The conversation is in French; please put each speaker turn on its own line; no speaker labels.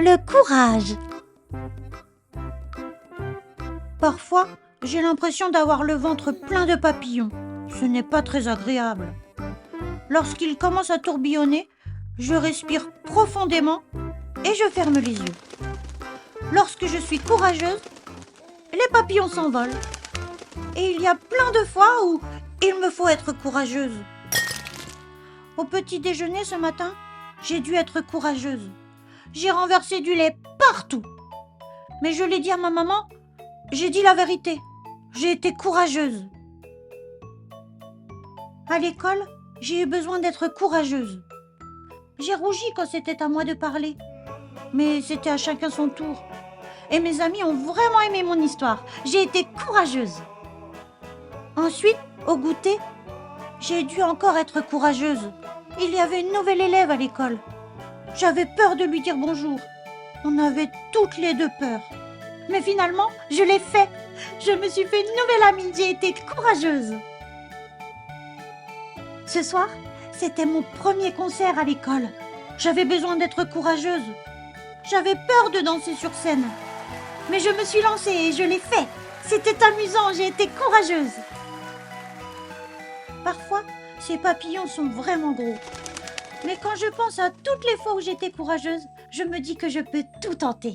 Le courage. Parfois, j'ai l'impression d'avoir le ventre plein de papillons. Ce n'est pas très agréable. Lorsqu'il commence à tourbillonner, je respire profondément et je ferme les yeux. Lorsque je suis courageuse, les papillons s'envolent. Et il y a plein de fois où il me faut être courageuse. Au petit déjeuner ce matin, j'ai dû être courageuse. J'ai renversé du lait partout. Mais je l'ai dit à ma maman, j'ai dit la vérité. J'ai été courageuse. À l'école, j'ai eu besoin d'être courageuse. J'ai rougi quand c'était à moi de parler. Mais c'était à chacun son tour. Et mes amis ont vraiment aimé mon histoire. J'ai été courageuse. Ensuite, au goûter, j'ai dû encore être courageuse. Il y avait une nouvelle élève à l'école. J'avais peur de lui dire bonjour. On avait toutes les deux peur. Mais finalement, je l'ai fait. Je me suis fait une nouvelle amie. J'ai été courageuse. Ce soir, c'était mon premier concert à l'école. J'avais besoin d'être courageuse. J'avais peur de danser sur scène. Mais je me suis lancée et je l'ai fait. C'était amusant, j'ai été courageuse. Parfois, ces papillons sont vraiment gros. Mais quand je pense à toutes les fois où j'étais courageuse, je me dis que je peux tout tenter.